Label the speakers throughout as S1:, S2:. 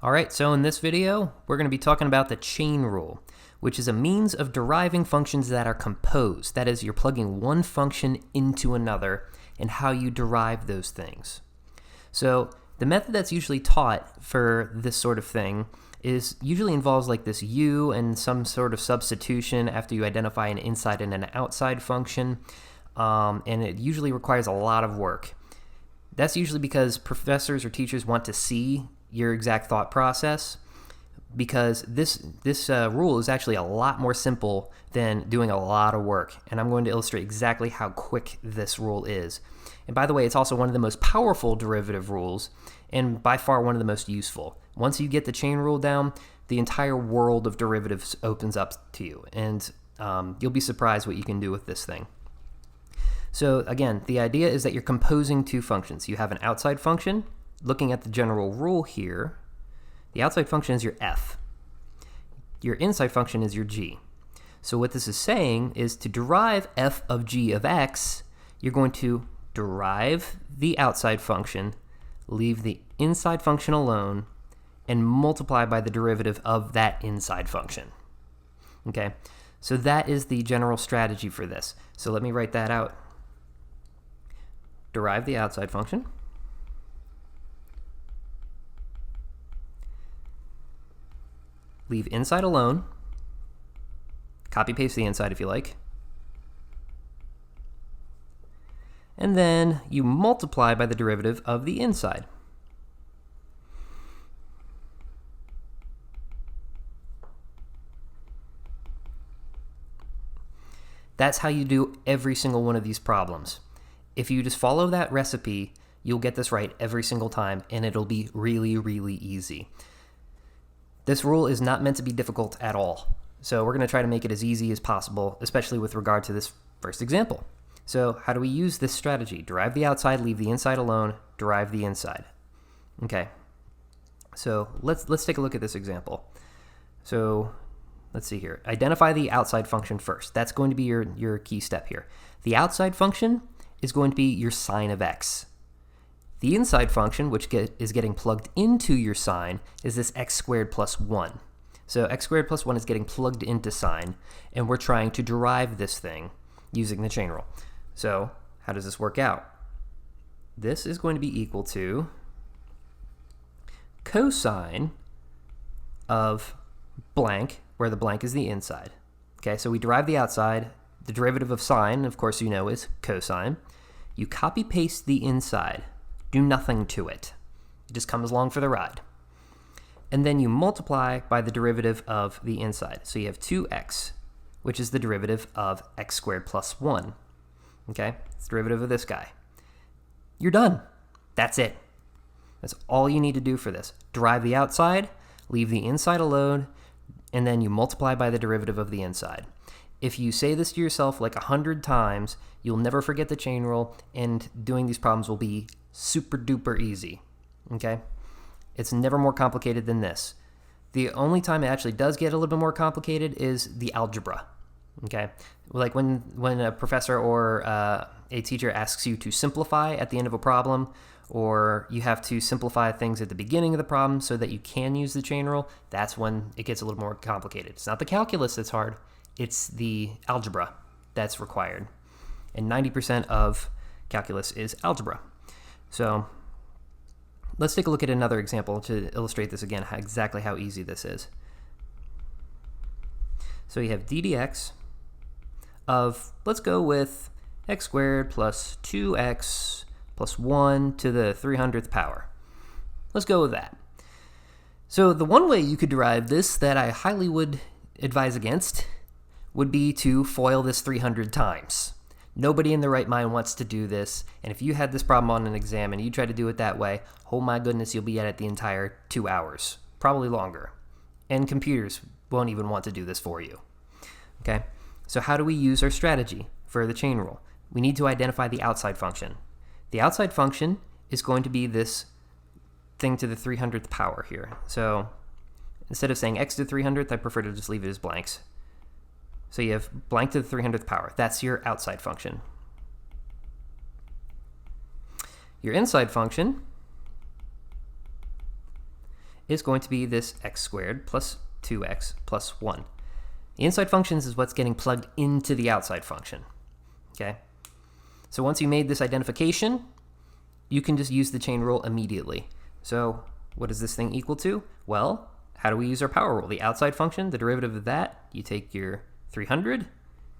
S1: Alright, so in this video, we're going to be talking about the chain rule, which is a means of deriving functions that are composed. That is, you're plugging one function into another and how you derive those things. So the method that's usually taught for this sort of thing usually involves like this u and some sort of substitution after you identify an inside and an outside function, and it usually requires a lot of work. That's usually because professors or teachers want to see your exact thought process, because this rule is actually a lot more simple than doing a lot of work, and I'm going to illustrate exactly how quick this rule is. And by the way, it's also one of the most powerful derivative rules, and by far one of the most useful. Once you get the chain rule down, the entire world of derivatives opens up to you, and you'll be surprised what you can do with this thing. So again, the idea is that you're composing two functions. You have an outside function. Looking at the general rule here, the outside function is your f. Your inside function is your g. So what this is saying is to derive f of g of x, you're going to derive the outside function, leave the inside function alone, and multiply by the derivative of that inside function. Okay, so that is the general strategy for this. So let me write that out. Derive the outside function. Leave inside alone. Copy paste the inside if you like. And then you multiply by the derivative of the inside. That's how you do every single one of these problems. If you just follow that recipe, you'll get this right every single time, and it'll be really, really easy. This rule is not meant to be difficult at all, so we're going to try to make it as easy as possible, especially with regard to this first example. So how do we use this strategy? Derive the outside, leave the inside alone, derive the inside. Okay, so let's take a look at this example. So let's see here. Identify the outside function first. That's going to be your key step here. The outside function is going to be your sine of x. The inside function, which is getting plugged into your sine, is this x squared plus 1. So x squared plus 1 is getting plugged into sine, and we're trying to derive this thing using the chain rule. So how does this work out? This is going to be equal to cosine of blank, where the blank is the inside. Okay, so we derive the outside. The derivative of sine, of course you know, is cosine. You copy paste the inside. Do nothing to it. It just comes along for the ride. And then you multiply by the derivative of the inside. So you have 2x, which is the derivative of x squared plus 1. Okay, it's the derivative of this guy. You're done. That's it. That's all you need to do for this. Derive the outside, leave the inside alone, and then you multiply by the derivative of the inside. If you say this to yourself like 100 times, you'll never forget the chain rule, and doing these problems will be super duper easy. Okay? It's never more complicated than this. The only time it actually does get a little bit more complicated is the algebra. Okay? Like when a professor or a teacher asks you to simplify at the end of a problem, or you have to simplify things at the beginning of the problem so that you can use the chain rule, that's when it gets a little more complicated. It's not the calculus that's hard, it's the algebra that's required. And 90% of calculus is algebra. So let's take a look at another example to illustrate this again, exactly how easy this is. So you have d dx of, let's go with x squared plus 2x plus 1 to the 300th power. Let's go with that. So the one way you could derive this that I highly would advise against would be to FOIL this 300 times. Nobody in their right mind wants to do this, and if you had this problem on an exam and you try to do it that way, oh my goodness, you'll be at it the entire 2 hours, probably longer. And computers won't even want to do this for you. Okay, so how do we use our strategy for the chain rule? We need to identify the outside function. The outside function is going to be this thing to the 300th power here. So instead of saying x to the 300th, I prefer to just leave it as blanks. So you have blank to the 300th power. That's your outside function. Your inside function is going to be this x squared plus 2x plus 1. The inside functions is what's getting plugged into the outside function. Okay? So once you made this identification, you can just use the chain rule immediately. So what does this thing equal to? Well, how do we use our power rule? The outside function, the derivative of that, you take your 300,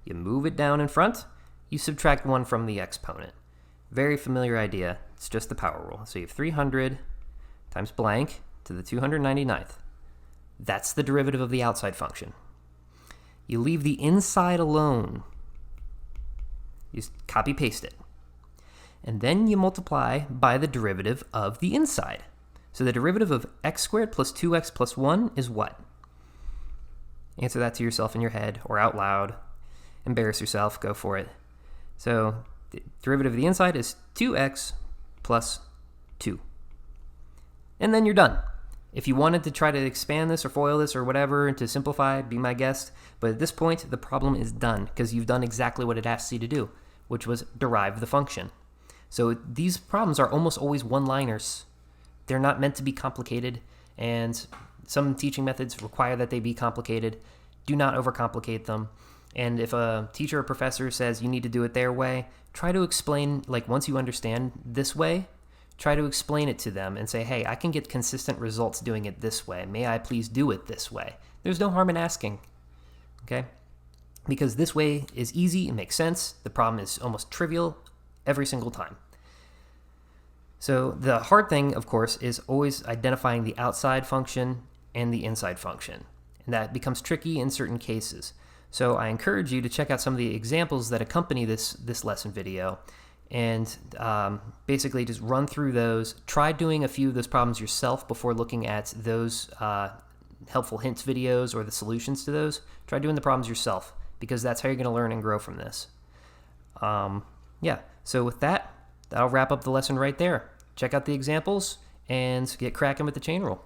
S1: you move it down in front, you subtract 1 from the exponent. Very familiar idea. It's just the power rule. So you have 300 times blank to the 299th. That's the derivative of the outside function. You leave the inside alone. You just copy paste it. And then you multiply by the derivative of the inside. So the derivative of x squared plus 2x plus 1 is what? Answer that to yourself in your head or out loud. Embarrass yourself. Go for it. So the derivative of the inside is 2x plus 2. And then you're done. If you wanted to try to expand this or FOIL this or whatever to simplify, be my guest. But at this point, the problem is done because you've done exactly what it asks you to do, which was derive the function. So these problems are almost always one-liners. They're not meant to be complicated, and some teaching methods require that they be complicated. Do not overcomplicate them. And if a teacher or professor says you need to do it their way, try to explain, like once you understand this way, try to explain it to them and say, hey, I can get consistent results doing it this way. May I please do it this way? There's no harm in asking, okay? Because this way is easy, it makes sense. The problem is almost trivial every single time. So the hard thing, of course, is always identifying the outside function and the inside function. And that becomes tricky in certain cases. So I encourage you to check out some of the examples that accompany this lesson video and basically just run through those. Try doing a few of those problems yourself before looking at those helpful hints videos or the solutions to those. Try doing the problems yourself because that's how you're going to learn and grow from this. Yeah, so with that, that'll wrap up the lesson right there. Check out the examples and get cracking with the chain rule.